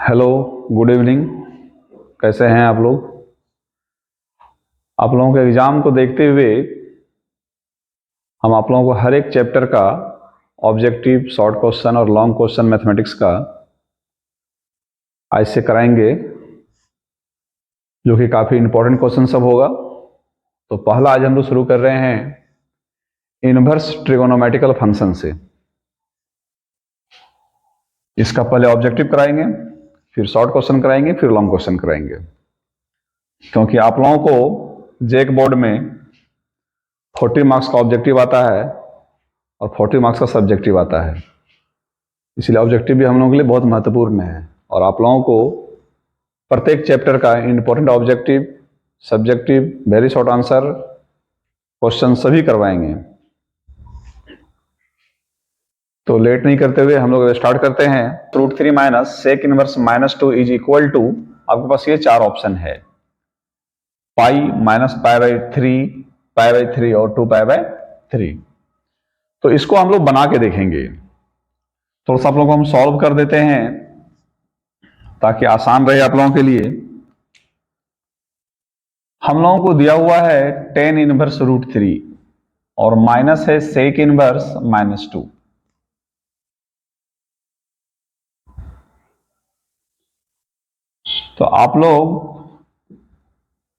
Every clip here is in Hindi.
Hello, good evening. कैसे हैं आप लोग? आप लोगों के एग्ज़ाम को देखते हुए हम आप लोगों को हर एक चैप्टर का ऑब्जेक्टिव, शॉर्ट क्वेश्चन और लॉन्ग क्वेश्चन मैथमेटिक्स का आज से कराएंगे, जो कि काफ़ी इंपॉर्टेंट क्वेश्चन सब होगा। तो पहला आज हम लोग शुरू कर रहे हैं इनवर्स ट्रिगोनोमेट्रिकल फंक्शन से। इसका पहले ऑब्जेक्टिव कराएंगे, फिर शॉर्ट क्वेश्चन कराएंगे, फिर लॉन्ग क्वेश्चन कराएंगे, क्योंकि आप लोगों को जेक बोर्ड में 40 मार्क्स का ऑब्जेक्टिव आता है और 40 मार्क्स का सब्जेक्टिव आता है। इसलिए ऑब्जेक्टिव भी हम लोगों के लिए बहुत महत्वपूर्ण है और आप लोगों को प्रत्येक चैप्टर का important objective, subjective, very short answer question सभी करवाएंगे। तो लेट नहीं करते हुए हम लोग स्टार्ट करते हैं। √3 minus sec inverse -2 is equal to, आपके पास ये चार ऑप्शन है, पाई, -π/3, π/3 और 2π/3। तो इसको हम लोग बना के देखेंगे। थोड़ा सा आप लोगों को हम सॉल्व कर देते हैं ताकि आसान रहे आप लोगों के लिए। हम लोगों को दिया हुआ है tan इनवर्स √3 और माइनस है सेक इनवर्स -2। तो आप लोग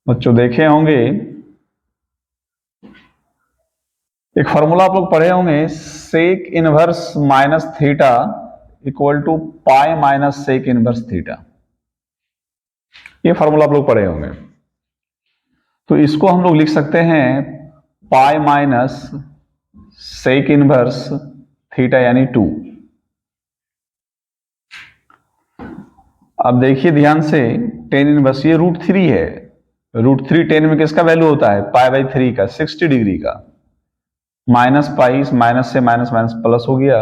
बच्चों देखे होंगे, एक फॉर्मूला आप लोग पढ़े होंगे, sec inverse -theta equal to pi minus sec inverse theta. ये फॉर्मूला आप लोग पढ़े होंगे। तो इसको हम लोग लिख सकते हैं pi minus sec inverse theta यानी 2। अब देखिए ध्यान से, tan इनवर्स ये √3 है। √3 tan में किसका वैल्यू होता है? π/3 का, 60 डिग्री का। माइनस पाई, माइनस से माइनस माइनस प्लस हो गया।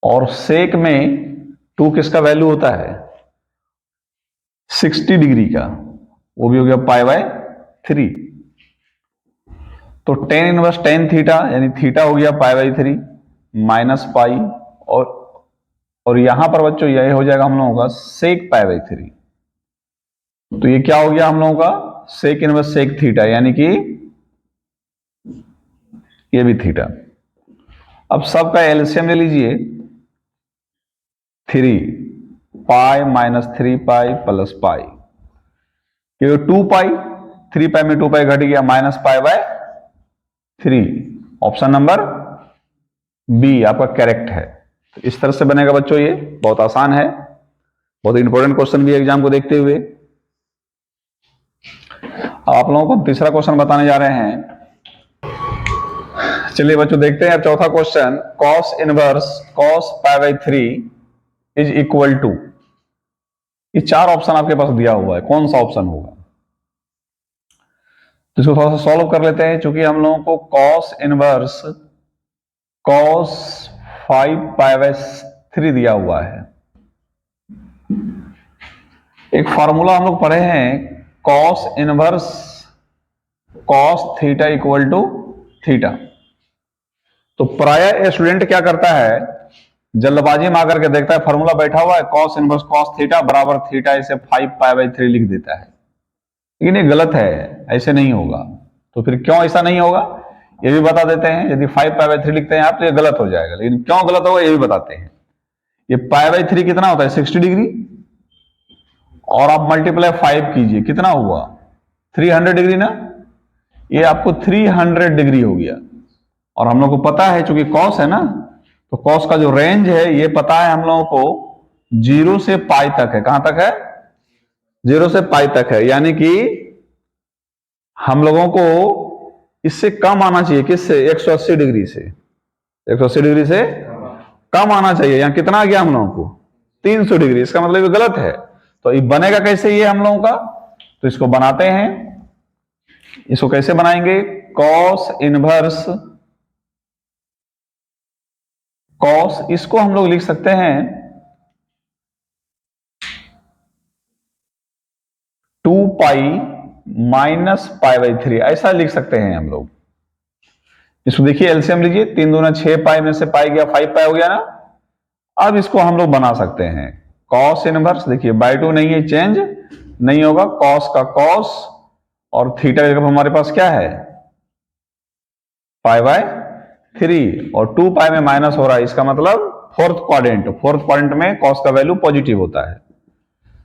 और सेक में 2 किसका वैल्यू होता है? 60 डिग्री का, वो भी हो गया π/3। तो tan इनवर्स tan थीटा यानी थीटा हो गया π/3 माइनस पाई, और यहां पर बच्चों यह हो जाएगा हम लोगों का सेक π/3। तो ये क्या हो गया हम लोगों का? सेक इनवर्स सेक थीटा, यानी कि ये भी थीटा। अब सबका एलसीएम ले लीजिए, 3 pi minus 3 pi plus pi, ये 2 पाई, 3 पाई में 2 पाई घट गया, -π/3। ऑप्शन नंबर बी आपका करेक्ट है। तो इस तरह से बनेगा बच्चों, ये बहुत आसान है, बहुत इंपॉर्टेंट क्वेश्चन भी है एग्जाम को देखते हुए। आप लोगों को हम तीसरा क्वेश्चन बताने जा रहे हैं। चलिए बच्चों देखते हैं अब चौथा question. Cos inverse cos π/3 is equal to, ये चार ऑप्शन आपके पास दिया हुआ है, कौन सा ऑप्शन होगा? तो इसको थोड़ा सा सॉल्व कर लेते हैं। चूंकि हम लोगों को कॉस इनवर्स कॉस 5π/3 दिया हुआ है। एक फॉर्मूला हम लोग पढ़े हैं, cos inverse cos theta equal to theta. तो प्राय स्टूडेंट क्या करता है, जल्दबाजी में आकर के देखता है फॉर्मूला बैठा हुआ है कॉस इनवर्स कॉस थीटा बराबर थीटा, इसे 5π/3 लिख देता है। लेकिन ये गलत है, ऐसे नहीं होगा। तो फिर क्यों ऐसा नहीं होगा ये भी बता देते हैं। यदि 5π/3 लिखते हैं आप तो ये गलत हो जाएगा, लेकिन क्यों गलत होगा ये भी बताते हैं। ये π/3 कितना होता है? 60 डिग्री, और आप मल्टीप्लाई 5 कीजिए, कितना हुआ? 300 डिग्री ना। ये आपको 300 डिग्री हो गया। और हम लोग को पता है चूंकि कॉस है ना, तो कॉस का जो रेंज है ये पता है हम लोगों को, 0 से पाई तक है। कहां तक है? 0 से पाई तक है, यानी कि हम लोगों को इससे कम आना चाहिए। किससे? 180 डिग्री से। 180 डिग्री से कम आना चाहिए। यहां कितना आ गया हम लोगों को? 300 डिग्री। इसका मतलब ये गलत है। तो ये बनेगा कैसे ये हम लोगों का? तो इसको बनाते हैं। इसको कैसे बनाएंगे? कॉस इनवर्स कॉस, इसको हम लोग लिख सकते हैं 2 पाई माइनस π/3, ऐसा लिख सकते हैं हम लोग। इसको देखिए एलसीएम लीजिए, 3 दूना 6 पाई में से पाई गया 5 पाई हो गया ना। अब इसको हम लोग बना सकते हैं। कॉस इनवर्स, देखिए बाय टू नहीं है, चेंज नहीं होगा, कॉस का कॉस और थीटा की जगह हमारे पास क्या है, पाई बाय 3 और 2 पाई में माइनस हो रहा है, इसका मतलब फोर्थ क्वाड्रेंट में कॉस का वैल्यू पॉजिटिव होता है।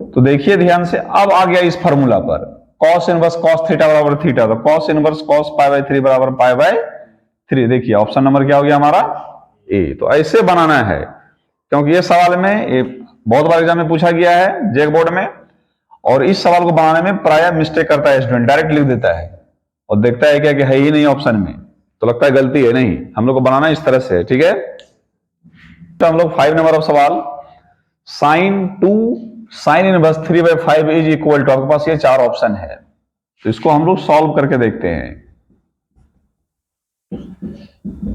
तो देखिए ध्यान से, अब आ गया इस फॉर्मूला पर, कॉस इनवर्स कॉस थीटा बराबर थीटा, तो cos inverse cos pi bye 3 बराबर पाई बाय 3। देखिए ऑप्शन नंबर क्या हो गया हमारा, ए। तो ऐसे बनाना है, क्योंकि ये सवाल में ये बहुत बार एग्जाम में पूछा गया है जेक बोर्ड में, और इस सवाल को बनाने में प्राय मिस्टेक करता है स्टूडेंट, डायरेक्ट लिख देता है और देखता है क्या कि है ही नहीं ऑप्शन में, तो लगता है गलती है। नहीं, हम लोग को बनाना इस तरह से, ठीक है। तो हम लोग 5 नंबर ऑफ सवाल, sine inverse 3/5 is equal to, आपके पास ये 4 ऑप्शन है, तो इसको हम लोग सॉल्व करके देखते हैं।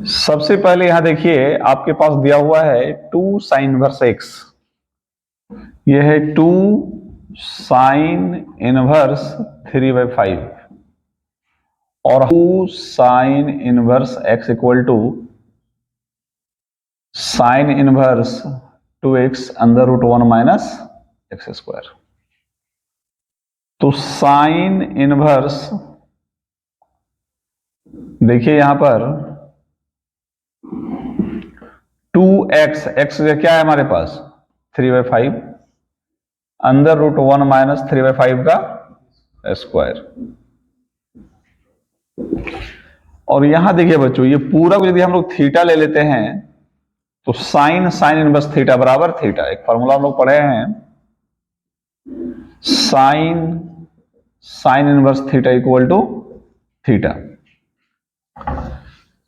सबसे पहले यहां देखिए आपके पास दिया हुआ है 2 साइन इनवर्स x, ये है 2 साइन इनवर्स 3/5 और 2 sine inverse x equal to sine inverse 2x under root 1 minus X square. तो साइन इनवर्स, देखिए यहां पर 2x, x क्या है हमारे पास 3/5 अंडर रूट 1 माइनस 3/5 का स्क्वायर। और यहां देखिए बच्चों, ये पूरा को यदि हम लोग थीटा ले लेते हैं तो साइन इनवर्स थीटा बराबर थीटा, एक फॉर्मूला हम लोग पढ़े हैं, sine inverse theta equal to theta.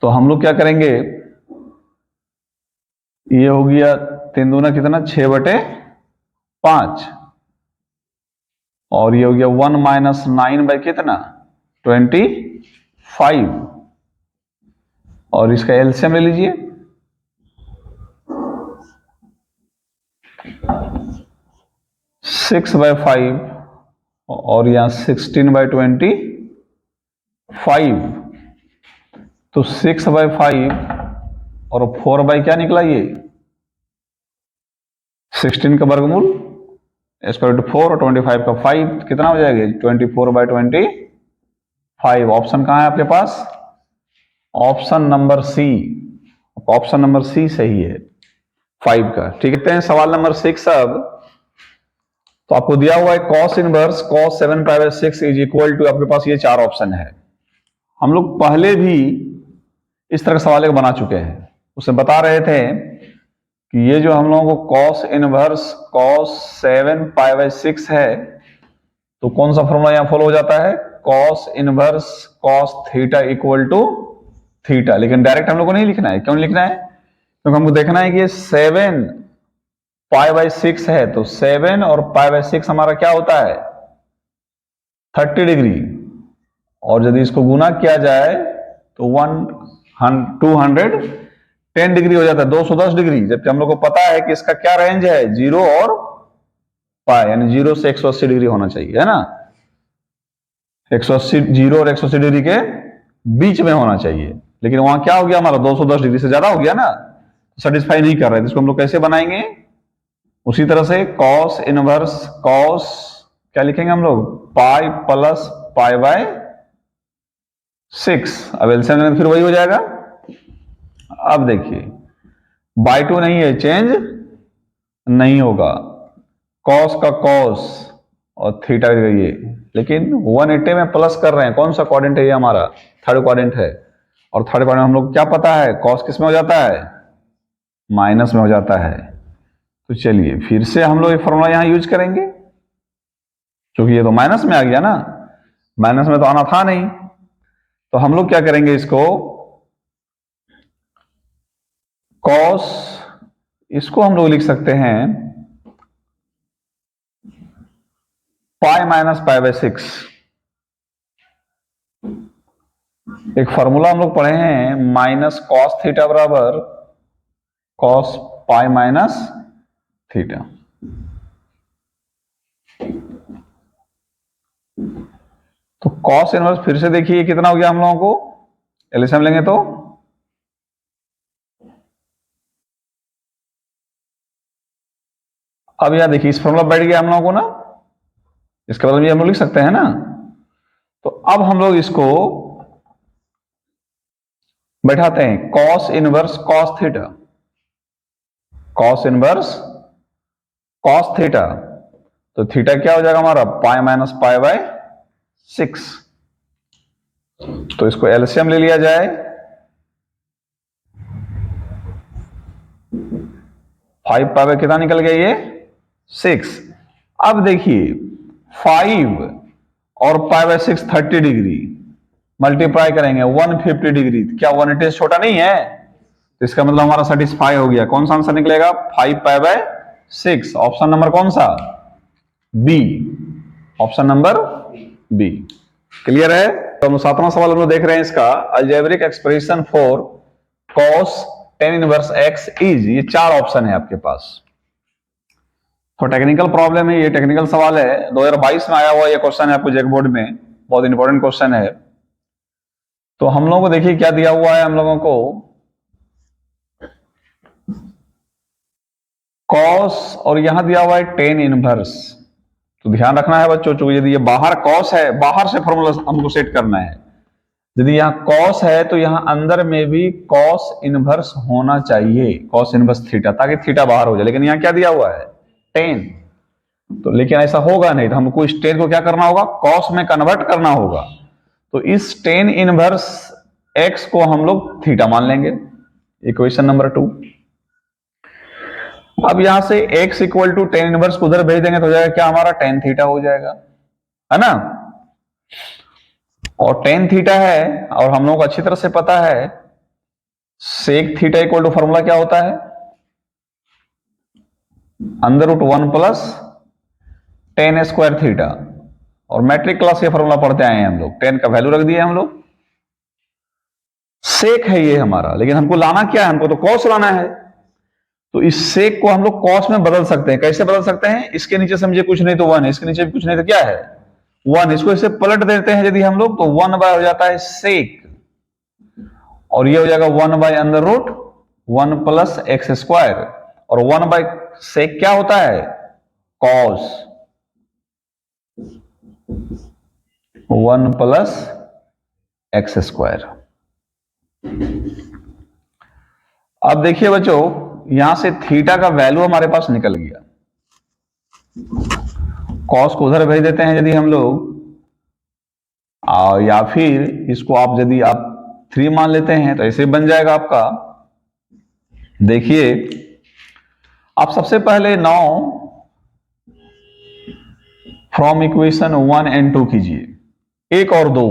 तो हम लोग क्या करेंगे, ये हो गया 3 दूना कितना 6/5 और ये हो गया 1 माइनस 9 बाई कितना 25 और इसका एलसीएम ले लीजिए, 6/5 और यहां 16/25, तो 6/5 और 4 बाई क्या निकला, ये 16 का वर्गमूल स्क्वायर रूट 4 और 25 का 5 कितना हो जाएगा 24/25। ऑप्शन कहां है आपके पास, option number C, option number C सही है 5 का। ठीक है, सवाल नंबर 6 अब। तो आपको दिया हुआ है cos inverse cos 7/6 is equal to, आपके पास ये 4 ऑप्शन है। हम लोग पहले भी इस तरह का सवाल एक बना चुके हैं, उसे बता रहे थे कि ये जो हम लोगों को कॉस इनवर्स कॉस 7/6 है, तो कौन सा फॉर्मूला यहां फॉलो हो जाता है, cos inverse cos theta equal to theta. लेकिन डायरेक्ट हम लोग को नहीं लिखना है, क्यों नहीं लिखना है, क्योंकि हमको देखना है कि 7/6 है, तो 7 और π/6 हमारा क्या होता है 30 डिग्री, और यदि इसको गुना किया जाए तो 210 डिग्री हो जाता है, 210 डिग्री, जबकि हम लोग को पता है कि इसका क्या रेंज है 0 और पाई, यानी 0 से 180 डिग्री होना चाहिए, है ना, 180 0 और 180 डिग्री के बीच में होना चाहिए। लेकिन वहां क्या हो गया हमारा 210 डिग्री से ज्यादा हो गया ना, सेटिस्फाई नहीं कर रहे, इसको हम लोग कैसे बनाएंगे, उसी तरह से कॉस इनवर्स कॉस क्या लिखेंगे हम लोग पाई प्लस π/6, अब एलसीएम फिर वही हो जाएगा। अब देखिए बाय टू नहीं है, चेंज नहीं होगा, कॉस का कॉस और थीटा ये, लेकिन 180 में प्लस कर रहे हैं, कौन सा क्वाड्रेंट है ये हमारा थर्ड क्वाड्रेंट है, और थर्ड क्वाड्रेंट हम लोग क्या पता है कॉस किस में हो जाता है माइनस में हो जाता है। तो चलिए फिर से हम लोग ये फॉर्मूला यहां यूज करेंगे, क्योंकि ये तो माइनस में आ गया ना, माइनस में तो आना था नहीं, तो हम लोग क्या करेंगे, इसको कॉस, इसको हम लोग लिख सकते हैं पाई माइनस π/6। एक फॉर्मूला हम लोग पढ़े हैं, माइनस कॉस थीटा बराबर कॉस पाई माइनस थीटा। तो कॉस इनवर्स फिर से देखिए कितना हो गया हम लोगों को, एलसीएम लेंगे तो अब यहां देखिए इस फॉर्मूला बैठ गया हम लोगों को ना, इसके बदले में हम लोग लिख सकते हैं ना। तो अब हम लोग इसको बैठाते हैं cos inverse cos theta, cos inverse cos theta. तो थीटा क्या हो जाएगा हमारा पाई माइनस पाई बाय 6। तो इसको एलसीएम ले लिया जाए, 5 पाई बाय कितना निकल गया ये 6। अब देखिए 5 और पाई बाय 6 30 डिग्री मल्टीप्लाई करेंगे 150 डिग्री, क्या 180 छोटा नहीं है? तो इसका मतलब हमारा सेटिस्फाई हो गया। कौन सा आंसर निकलेगा 5 पाई बाय 6, ऑप्शन नंबर कौन सा B, option number B. Clear है? तो हम 7वां सवाल हम लोग देख रहे हैं इसका, algebraic expression for cos tan inverse x is, ये 4 ऑप्शन है आपके पास। तो टेक्निकल प्रॉब्लम है, ये टेक्निकल सवाल है, 2022 में आया हुआ ये क्वेश्चन है आपको जैक बोर्ड में, बहुत इंपॉर्टेंट क्वेश्चन है। तो हम लोगों को देखिए क्या दिया हुआ है हम लोगों को, cos और यहां दिया हुआ है tan इनवर्स। तो ध्यान रखना है बच्चों, चूंकि यदि ये बाहर cos है, बाहर से फॉर्मूला हमको सेट करना है। यदि यहाँ cos है तो यहाँ अंदर में भी cos इनवर्स होना चाहिए, cos इनवर्स थीटा, ताकि थीटा बाहर हो जाए। लेकिन यहाँ क्या दिया हुआ है tan, तो लेकिन ऐसा होगा नहीं, तो हमको इस tan को क्या करना होगा cos में कन्वर्ट करना होगा। तो इस tan इनवर्स x को हम लोग थीटा मान लेंगे, इक्वेशन नंबर 2। अब यहां से x equal to tan inverse को उधर भेज देंगे तो हो जाएगा क्या हमारा tan थीटा हो जाएगा, है ना। और tan थीटा है, और हम लोगों को अच्छी तरह से पता है sec theta equal to formula क्या होता है under root 1 plus tan square theta. और मैट्रिक क्लास ये फॉर्मूला पढ़ते आए हैं हम लोग, tan का वैल्यू रख दिया हम लोग, सेक है ये हमारा। लेकिन हमको लाना क्या है, हमको तो cos लाना है। तो इस सेक को हम लोग cos में बदल सकते हैं। कैसे बदल सकते हैं, इसके नीचे समझिए कुछ नहीं तो 1 है, इसके नीचे भी कुछ नहीं तो क्या है 1। इसको इसे पलट देते हैं यदि हम लोग, तो 1 बाय हो जाता है सेक, और ये हो जाएगा 1 by under root 1 plus X square, और 1 बाय सेक क्या होता है cos 1 प्लस एक्स स्क्वायर। अब देखिए बच्चों, यहां से थीटा का वैल्यू हमारे पास निकल गया, cos को उधर भेज देते हैं यदि हम लोग, या फिर इसको आप यदि आप 3 मान लेते हैं तो ऐसे बन जाएगा आपका। देखिए आप सबसे पहले नाउ फ्रॉम इक्वेशन 1 एंड 2 कीजिए, 1 और 2,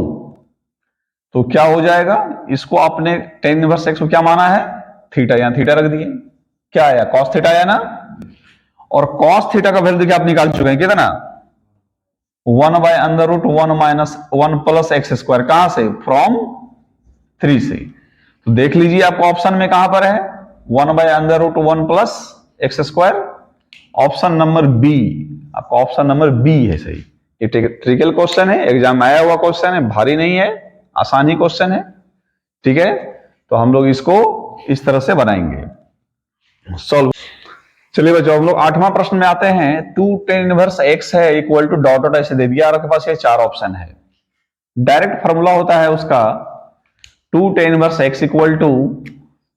तो क्या हो जाएगा, इसको आपने tan इनवर्स x को क्या माना है थीटा, यहां थीटा रख दिए, क्या आया cos थीटा आया ना। और cos थीटा का वैल्यू देखिए आप निकाल चुके हैं कितना 1 by under root 1 minus 1 plus X square, कहां से फ्रॉम 3 से। तो देख लीजिए आपको ऑप्शन में कहां पर है 1 by under root 1 plus X square, option number B, आपका ऑप्शन नंबर बी है सही। ये ट्रिकल क्वेश्चन है, एग्जाम में आया हुआ क्वेश्चन है, भारी नहीं है, आसानी क्वेश्चन है, ठीक है। तो हम लोग इसको इस तरह से बनाएंगे सॉल्व। चलिए बच्चों हम लोग 8वां प्रश्न में आते हैं। 2 tan इनवर्स x है इक्वल टू डॉट डॉट ऐसे दे दिया, और आपके पास ये 4 ऑप्शन है। डायरेक्ट फॉर्मूला होता है उसका 2 tan inverse x equal to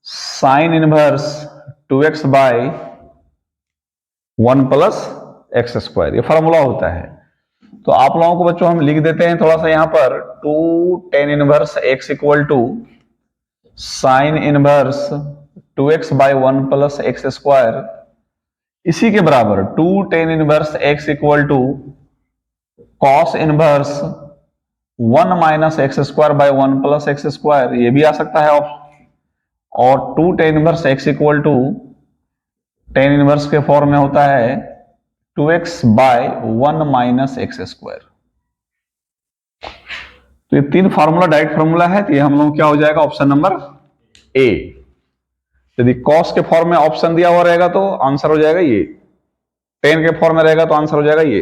sine inverse 2x by 1 plus X square, ये फॉर्मूला होता है। तो आप लोगों को बच्चों हम लिख देते हैं थोड़ा सा यहां पर 2 tan inverse x equal to sine inverse 2x by 1 plus X square, इसी के बराबर 2 tan inverse x equal to cos inverse 1 minus X square by 1 plus X square, ये भी आ सकता है। और 2 tan inverse x equal to tan inverse के फॉर्म में होता है 2x by 1 minus X square. तो ये 3 फार्मूला डायरेक्ट फार्मूला है, तो ये हम लोग क्या हो जाएगा ऑप्शन नंबर ए। यदि cos के फॉर्म में ऑप्शन दिया हुआ रहेगा तो आंसर हो जाएगा ये, tan के फॉर्म में रहेगा तो आंसर हो जाएगा ये।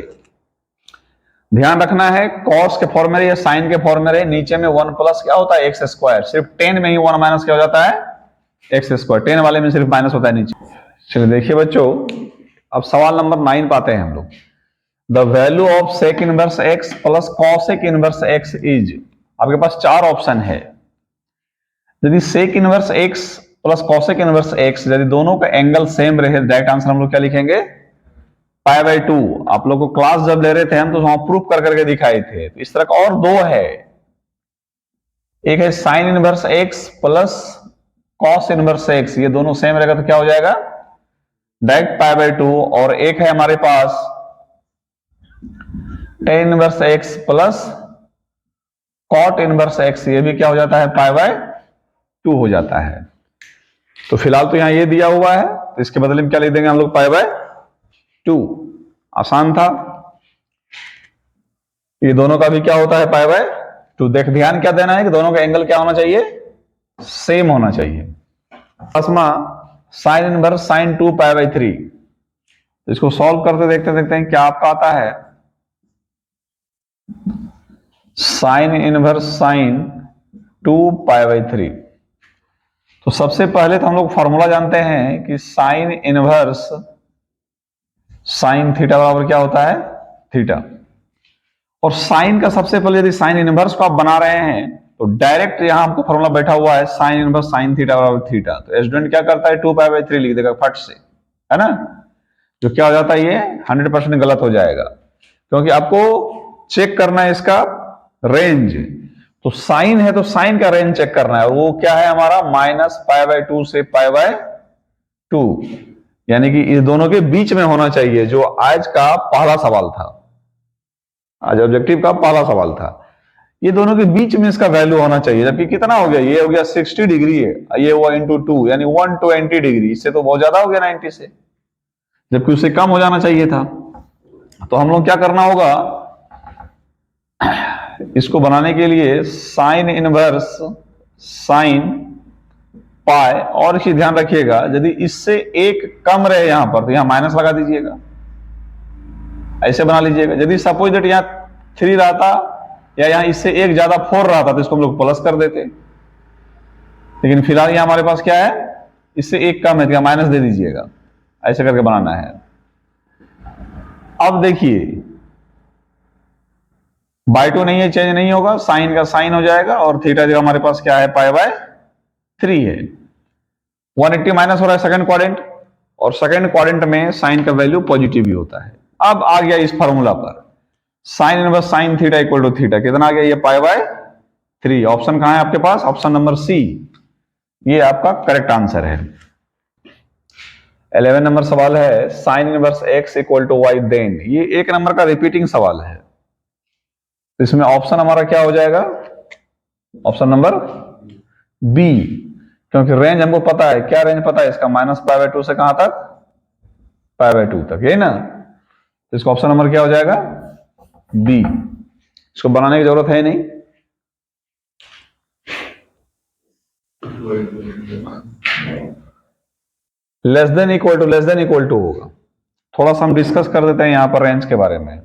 ध्यान रखना है cos के फॉर्म में रहे या साइन के फॉर्म में रहे, नीचे में 1 प्लस क्या होता है एक्स स्क्वायर, सिर्फ tan में ही 1 माइनस क्या हो जाता है एक्स स्क्वायर, tan वाले में सिर्फ माइनस होता है नीचे। चलिए देखिए बच्चों अब सवाल नंबर 9 पाते हैं हम लोग। The value of sec inverse x plus cosec inverse X is, आपके पास 4 ऑप्शन है। यदि sec inverse x plus cosec inverse X, यदि दोनों का एंगल सेम रहे, डायरेक्ट आंसर हम लोग क्या लिखेंगे, पाई बाई 2। आप लोग को क्लास जब ले रहे थे हम, तो वहां प्रूफ कर करके दिखाए थे। तो इस तरह का और 2 है, एक है sine inverse x plus cos inverse x, ये दोनों सेम रहेगा तो क्या हो जाएगा, डायरेक्ट पाई बाई 2। और एक है हमारे पास tan inverse x plus cot inverse x, ये भी क्या हो जाता है, पाई बाय 2 हो जाता है। तो फिलहाल तो यहां ये दिया हुआ है, तो इसके बदले में क्या लिख देंगे हम लोग, पाई बाय 2। आसान था। ये दोनों का भी क्या होता है, पाई बाय 2। देख ध्यान क्या देना है कि दोनों का एंगल क्या होना चाहिए, सेम होना चाहिए। Asma sign inverse sign 2 pi by 3, इसको सॉल्व करते देखते देखते हैं क्या आपका आता है, sine inverse sign 2 pi by 3। तो सबसे पहले तो हम लोग फॉर्मूला जानते हैं कि साइन इनवर्स साइन थीटा बराबर क्या होता है, थीटा। और साइन का सबसे पहले यदि साइन इनवर्स को आप बना रहे हैं, तो डायरेक्ट यहां हमको फॉर्मूला बैठा हुआ है, साइन इनवर्स साइन थीटा बराबर थीटा। तो स्टूडेंट क्या करता है, 2 पाई बाई 3 लिख देगा फट से, है ना। जो क्या हो जाता है, ये 100% गलत हो जाएगा, क्योंकि आपको चेक करना है इसका रेंज। तो साइन है तो साइन का रेंज चेक करना है, और वो क्या है हमारा, माइनस पाई बाय 2 से पाई बाय 2, यानी कि इस दोनों के बीच में होना चाहिए, जो आज का पहला सवाल था, आज ऑब्जेक्टिव का पहला सवाल था। ये दोनों के बीच में इसका वैल्यू होना चाहिए, जबकि कितना हो गया, ये हो गया 60 डिग्री है, ये हुआ इंटू 2, यानी 120 डिग्री, इससे तो बहुत ज्यादा हो गया 90 से, जबकि उससे कम हो जाना चाहिए था। तो हम लोग क्या करना होगा, इसको बनाने के लिए साइन इनवर्स साइन पाई, और इसी ध्यान रखिएगा यदि इससे एक कम रहे यहां पर, तो यहां माइनस लगा दीजिएगा, ऐसे बना लीजिएगा। यदि सपोज दैट यहां 3 रहता, या यहां इससे एक ज्यादा 4 रहता, तो इसको हम लोग प्लस कर देते, लेकिन फिलहाल यहां हमारे पास क्या है, इससे एक कम है, तो माइनस दे दीजिएगा, ऐसे करके बनाना है। अब देखिए बाय 2 नहीं है, चेंज नहीं होगा, साइन का साइन हो जाएगा, और थीटा जो हमारे पास क्या है, पाई बाय 3 है। 180 माइनस हो रहा है सेकंड क्वाड्रेंट, और सेकंड क्वाड्रेंट में साइन का वैल्यू पॉजिटिव ही होता है। अब आ गया इस फार्मूला पर, sine inverse sine theta equal to theta, कितना आ गया, ये पाई बाय 3। ऑप्शन कहां है आपके पास, ऑप्शन नंबर सी, ये आपका करेक्ट आंसर है। 11 नंबर सवाल है, sine inverse X equal to Y then, ये 1 नंबर का रिपीटिंग सवाल है। इसमें ऑप्शन हमारा क्या हो जाएगा, ऑप्शन नंबर बी, क्योंकि रेंज हमको पता है, क्या रेंज पता है इसका, माइनस पाई बाय 2 से कहां तक, पाई बाय 2 तक, यही ना। तो इसका ऑप्शन नंबर क्या हो जाएगा, बी। इसको बनाने की जरूरत है नहीं। लेस देन इक्वल टू होगा। थोड़ा सा हम डिस्कस कर देते हैं यहां पर रेंज के बारे में।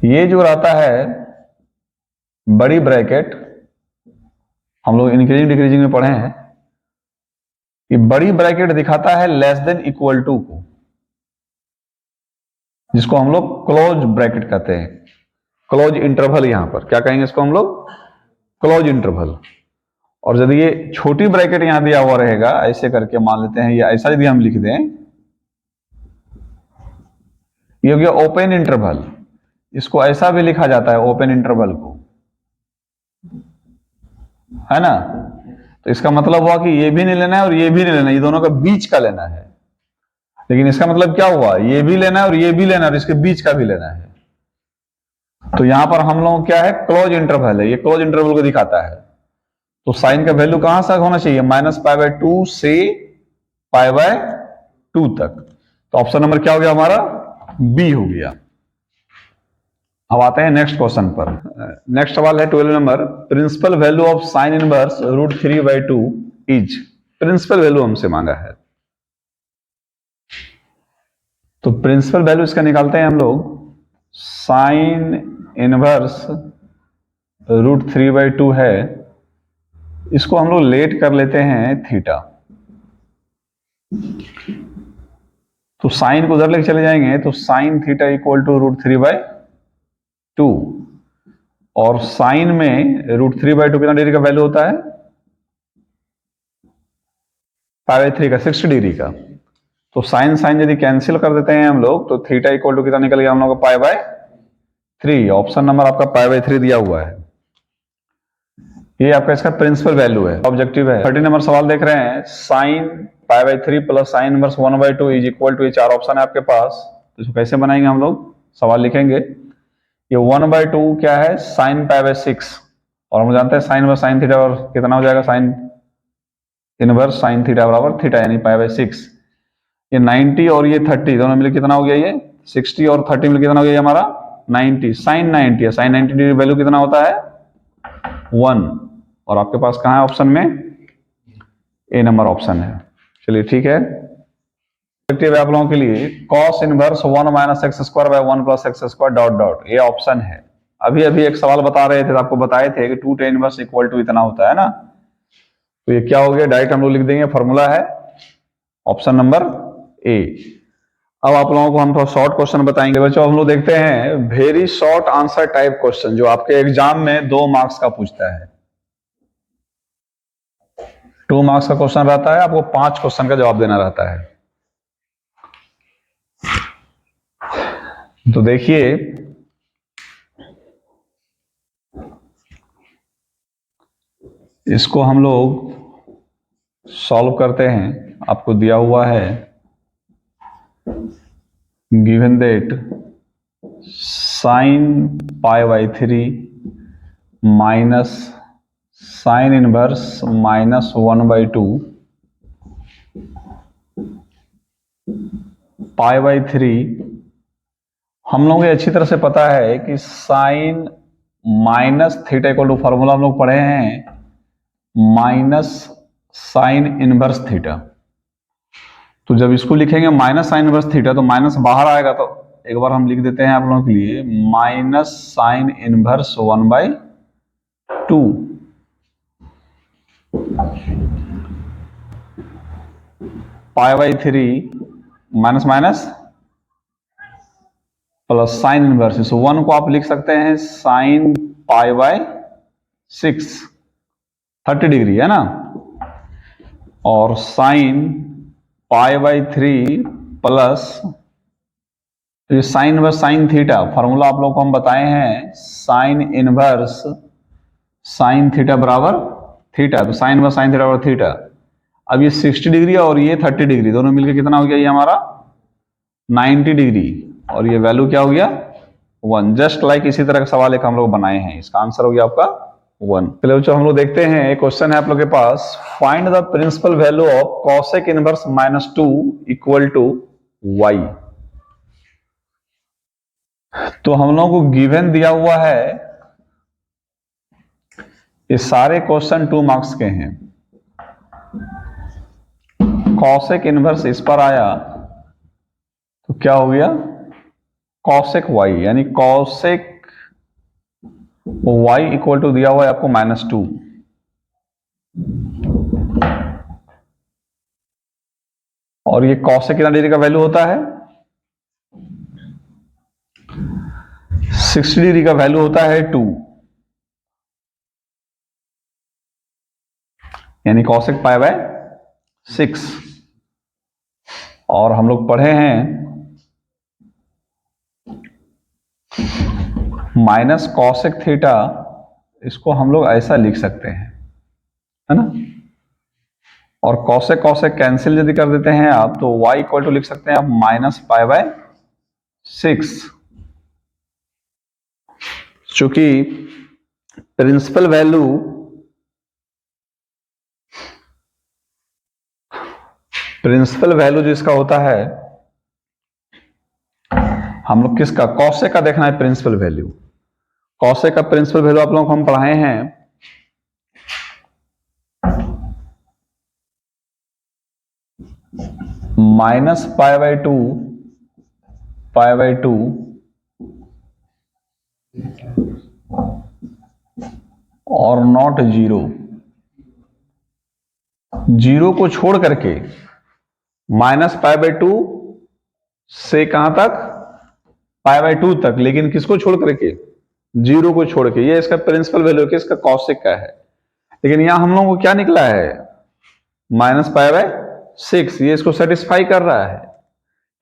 ये जो रहता है बड़ी ब्रैकेट, हम लोग इंक्रीजिंग डिक्रीजिंग में पढ़े हैं, ये बड़ी ब्रैकेट दिखाता है लेस देन इक्वल टू को, जिसको हम लोग क्लोज ब्रैकेट कहते हैं, क्लोज इंटरवल। यहां पर क्या कहेंगे इसको हम लोग, क्लोज इंटरवल। और यदि ये छोटी ब्रैकेट यहां दिया हुआ रहेगा, ऐसे करके मान लेते हैं, ये ऐसा यदि हम लिख दें, ये हो गया ओपन इंटरवल, इसको ऐसा भी लिखा जाता है ओपन इंटरवल को, है ना। तो इसका मतलब हुआ कि ये भी नहीं लेना है और ये भी नहीं लेना है, ये दोनों का बीच का लेना है। लेकिन इसका मतलब क्या हुआ, ये भी लेना है और ये भी लेना है, और इसके बीच का भी लेना है। तो यहां पर हम लोग क्या है, क्लोज इंटरवल है, ये क्लोज इंटरवल को दिखाता है। तो साइन का वैल्यू कहां से होना चाहिए, माइनस पाई बाय 2 से पाई बाय 2 तक। तो ऑप्शन नंबर क्या हो गया हमारा, बी हो गया। अब आते हैं नेक्स्ट क्वेश्चन पर। नेक्स्ट सवाल है 12 number, principal value of sine inverse root 3/2 is, principal value हमसे मांगा है। तो प्रिंसिपल वैल्यू इसका निकालते हैं हम लोग, साइन इनवर्स रूट 3/2 है, इसको हम लोग लेट कर लेते हैं थीटा। तो साइन को उधर लेके चले जाएंगे तो साइन थीटा इक्वल टू √3/2, और साइन में √3/2 कितना डिग्री का वैल्यू होता है? π/3 का, 60 डिग्री का। तो साइन साइन यदि कैंसिल कर देते हैं हम लोग तो थीटा इक्वल टू कितना निकल गया हम लोग का? π/3। ऑप्शन नंबर आपका π/3 दिया हुआ है। ये आपका इसका प्रिंसिपल वैल्यू है, ऑब्जेक्टिव है। 30 नंबर सवाल देख रहे हैं, sine π/3 plus sine inverse 1/2 is equal to, ये चार ऑप्शन है आपके पास, तो इसको कैसे बनाएंगे हम लोग? सवाल लिखेंगे, ये 1/2 क्या है? साइन π/6, और हम जानते हैं साइन इनवर्स साइन थीटा और कितना हो जाएगा? साइन इनवर्स साइन थीटा बराबर थीटा, यानी π/6। ये 90 और ये 30 दोनों मिलकर कितना हो गया? ये 60 और 30 मिलकर कितना हो गया हमारा? 90। साइन 90 है, साइन 90 डिग्री वैल्यू कितना होता है? 1। और आपके पास कहाँ है ऑप्शन में? ए नंबर ऑप्शन है। चलिए ठीक है, आप लोगों के लिए cos inverse 1 - x² / 1 + x²... dot dot, ये ऑप्शन है। अभी अभी एक सवाल बता रहे थे तो आपको बताए थे कि 2 tan इनवर्स इक्वल टू इतना होता है ना, तो ये क्या हो गया? डायरेक्ट हम लोग लिख देंगे, फॉर्मूला है ऑप्शन नंबर ए। अब आप लोगों को हम थोड़ा शॉर्ट क्वेश्चन बताएंगे बच्चों। हम लोग देखते हैं very short answer type question, जो आपके एग्जाम में 2 मार्क्स का पूछता है। 2 मार्क्स का क्वेश्चन रहता है, आपको 5 क्वेश्चन का जवाब देना रहता है। तो देखिए, इसको हम लोग सॉल्व करते हैं। आपको दिया हुआ है, given that sine π/3 minus sine inverse -1/2 π/3। हम लोगों को अच्छी तरह से पता है कि sine minus theta equal to, formula हम लोग पढ़े हैं, माइनस साइन इनवर्स थीटा। तो जब इसको लिखेंगे माइनस साइन इनवर्स थीटा तो माइनस बाहर आएगा, तो एक बार हम लिख देते हैं आप लोगों के लिए, minus sine inverse 1/2 π/3 minus minus plus sine inverse. इस 1 को आप लिख सकते हैं साइन π/6, 30 डिग्री है ना, और साइन π/3 प्लस ये sign inverse sine theta, formula आप लोग को हम बताए हैं, साइन इनवर्स साइन थीटा बराबर थीटा, तो साइन इनवर्स साइन थीटा बराबर थीटा। अब ये 60 डिग्री और ये 30 डिग्री दोनों मिलकर कितना हो गया? ये हमारा 90 डिग्री, और ये वैल्यू क्या हो गया? 1। जस्ट लाइक इसी तरह का सवाल एक हम लोग बनाए हैं, इसका आंसर हो गया आपका 1। चलिए बच्चों, हम लोग देखते हैं, एक क्वेश्चन है आप लोग के पास, find the principal value of cosec inverse -2 equal to y। तो हम लोगों को गिवन दिया हुआ है, ये सारे क्वेश्चन 2 मार्क्स के हैं। कॉसेक इनवर्स इस पर आया तो क्या हो गया? कॉसेक y, यानी कॉसेक y इक्वल टू दिया हुआ है आपको -2। और ये कॉसेक कितना डिग्री का वैल्यू होता है? 60 डिग्री का वैल्यू होता है 2, यानी कॉसेक π/6। और हम लोग पढ़े हैं माइनस कॉसेक थीटा, इसको हम लोग ऐसा लिख सकते हैं, है ना, और कॉसेक कॉसेक कैंसिल यदि कर देते हैं आप तो y इक्वल टू लिख सकते हैं आप -π/6। चूंकि प्रिंसिपल वैल्यू जिसका होता है, हम लोग किसका? कॉसेक का देखना है प्रिंसिपल वैल्यू। कॉसेक का प्रिंसिपल वैल्यू आप लोगों को हम पढ़ाए हैं, -π/2 और नॉट 0 को छोड़ करके माइनस पाई बाई टू से कहां तक, पाई बाई टू तक, लेकिन किसको छोड़ करके, जीरो को छोड़ के। ये इसका प्रिंसिपल वैल्यू है, इसका कॉसेक का है। लेकिन यहां हम लोगों को क्या निकला है, माइनस पाई बाई सिक्स। ये इसको सेटिस्फाई कर रहा है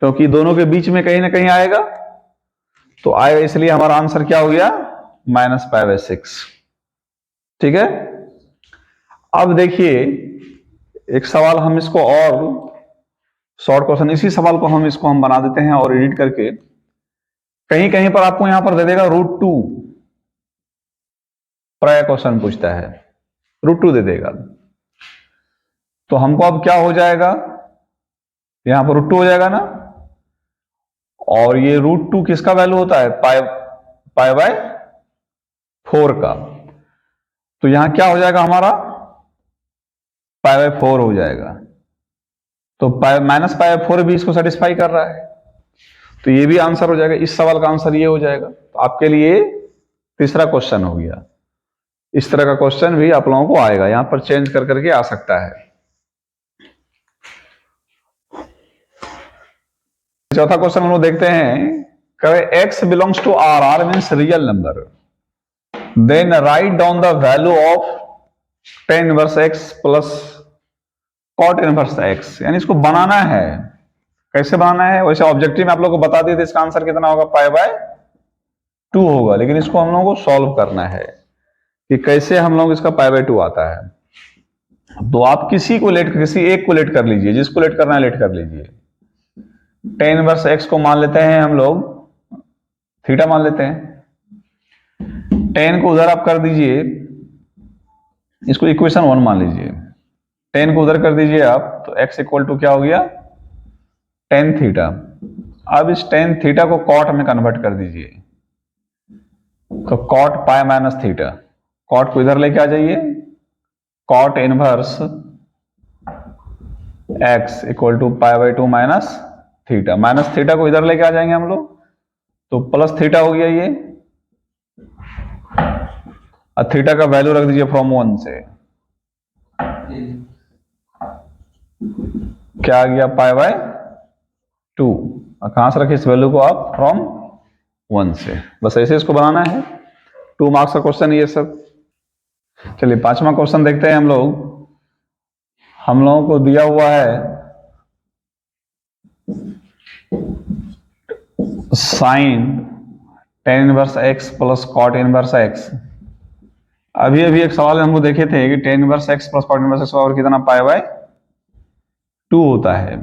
क्योंकि दोनों के बीच में कहीं ना कहीं आएगा, तो आएगा, इसलिए हमारा आंसर क्या हो गया, माइनस पाई बाई सिक्स। ठीक है। अब देखिए एक सवाल हम इसको और शॉर्ट क्वेश्चन, इसी सवाल को हम बना देते हैं और एडिट करके, कहीं कहीं पर आपको यहां पर दे देगा √2, प्राय क्वेश्चन पूछता है √2 दे देगा। तो हमको अब क्या हो जाएगा, यहां पर √2 हो जाएगा ना, और ये √2 किसका वैल्यू होता है, पाई बाय 4 का। तो यहां क्या हो जाएगा हमारा, पाई बाय 4 हो जाएगा। तो माइनस पाई बाय 4 भी इसको सेटिस्फाई कर रहा है, तो ये भी आंसर हो जाएगा। इस सवाल का आंसर ये हो जाएगा। तो आपके लिए तीसरा क्वेश्चन हो गया। इस तरह का क्वेश्चन भी आप लोगों को आएगा, यहां पर चेंज कर करके आ सकता है। चौथा क्वेश्चन हम लोग देखते हैं, कहे x belongs to R, R means real number, then write down the value of tan inverse x plus cot inverse x। यानी इसको बनाना है, कैसे बनाना है, वैसे ऑब्जेक्टिव में आप लोगों को बता दिए थे इसका आंसर कितना होगा, पाई बाय 2 होगा। लेकिन इसको हम लोगों को सॉल्व करना है कि कैसे हम लोग इसका पाई बाय 2 आता है। तो आप किसी एक को लेट कर लीजिए, जिसको लेट करना है लेट कर लीजिए। tan इनवर्स x को मान लेते हैं हम लोग थीटा मान लेते हैं, tan को उधर आप कर दीजिए, इसको इक्वेशन 1 मान लीजिए, tan को उधर कर दीजिए आप, तो x इक्वल टू क्या हो गया, tan थीटा। अब इस tan थीटा को cot में कन्वर्ट कर दीजिए, तो cot pi minus theta, cot को इधर लेके आ जाइए, cot inverse x equal to pi by 2 minus theta. Minus theta को इधर लेके आ जाएंगे हम लोग, तो प्लस थीटा हो गया ये, और थीटा का वैल्यू रख दीजिए फ्रॉम 1 से, क्या आ गया, पाई बाय 2। और कहां से रखे इस वैल्यू को आप, फ्रॉम 1 से। बस ऐसे इसको बनाना है। 2 मार्क्स का क्वेश्चन ये सब। चलिए पांचवा क्वेश्चन देखते हैं हम लोग। हम लोगों को दिया हुआ है sine tan inverse x plus cot inverse x। अभी एक सवाल हमको देखे थे कि tan inverse x plus cot inverse x और कितना, पाई बाय 2 होता है,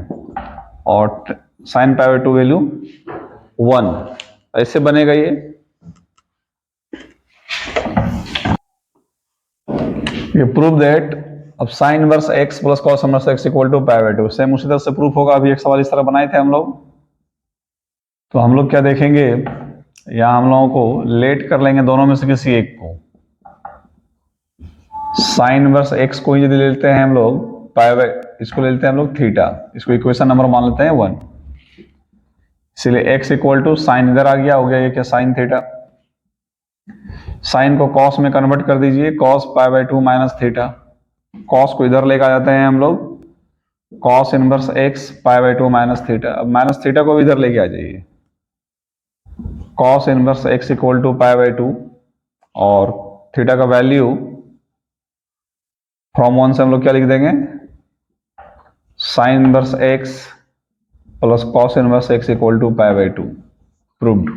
और साइन पाई बाय 2 वैल्यू 1। ऐसे बनेगा ये प्रूव दैट, अब sine inverse x plus cos inverse x equal to pi by 2। Same उसी तरह से प्रूफ होगा। अभी एक सवाल इस तरह बनाए थे हम लोग। तो हम लोग क्या देखेंगे, यहां हम लोगों को लेट कर लेंगे दोनों में से किसी एक को। साइन इनवर्स x को ही यदि लेते हैं हम लोग, पाई बाय, इसको ले लेते हैं हम लोग थीटा, इसको इक्वेशन नंबर मान लेते हैं 1। इसलिए x इक्वल टू साइन इधर आ गया, हो गया ये क्या, साइन थीटा। साइन को कॉस में कन्वर्ट कर दीजिए, cos pi by 2 minus theta. Cos को इधर लेकर आ जाते हैं हम लोग, cos inverse x pi by 2 minus theta. अब माइनस थीटा को इधर लेके आ जाइए, cos inverse x equal to pi by 2, और थीटा का वैल्यू फ्रॉम 1 से हम लोग क्या लिख देंगे, sine inverse x plus cos inverse x equal to pi by 2। Proved.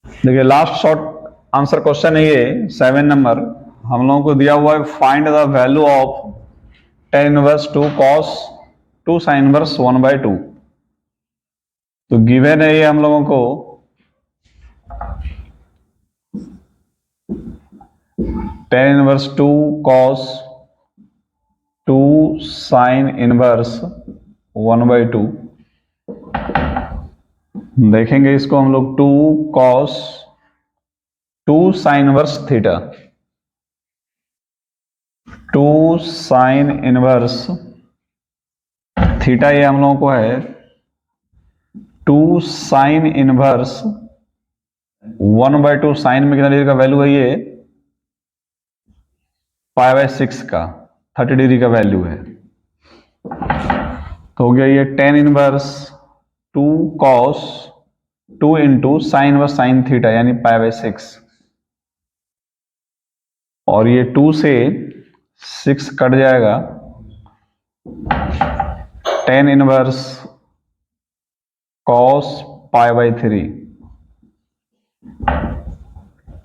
देखिए लास्ट शॉर्ट आंसर क्वेश्चन है ये 7 नंबर। हम लोगों को दिया हुआ है, find the value of tan inverse 2 cos 2 sin inverse 1 by 2। तो गिवन है ये हम लोगों को tan inverse 2 cos 2 sin inverse 1 by 2। देखेंगे इसको हम लोग, 2 cos 2 sin inverse theta, 2 sin inverse theta, ये हम लोगों को है 2 sin इनवर्स 1 बाय 2। साइन में कितना डिग्री का वैल्यू है ये, पाई बाय 6 का। 30 डिग्री का वैल्यू है। तो हो गया ये tan inverse 2 cos 2 into sine inverse sine theta यानी π/6, और ये 2 से 6 कट जाएगा, tan inverse cos π/3,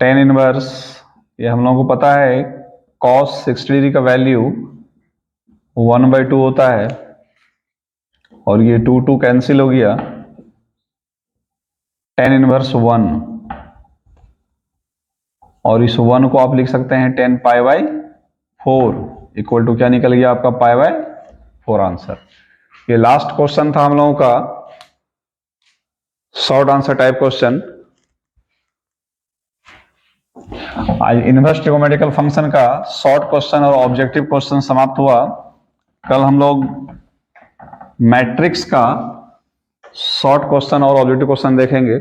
tan inverse ये हम लोगों को पता है cos 60 डिग्री का वैल्यू 1/2 होता है, और ये 2 कैंसिल हो गया, tan इनवर्स 1, और इस 1 को आप लिख सकते हैं tan π/4 इक्वल टू क्या निकल गया आपका π/4 आंसर। ये लास्ट क्वेश्चन था हम लोगों का शॉर्ट आंसर टाइप क्वेश्चन। आज इनवर्स ट्रिगोनोमेट्रिकल फंक्शन का शॉर्ट क्वेश्चन और ऑब्जेक्टिव क्वेश्चन समाप्त हुआ। कल हम लोग मैट्रिक्स का शॉर्ट क्वेश्चन और ऑब्जेक्टिव क्वेश्चन देखेंगे।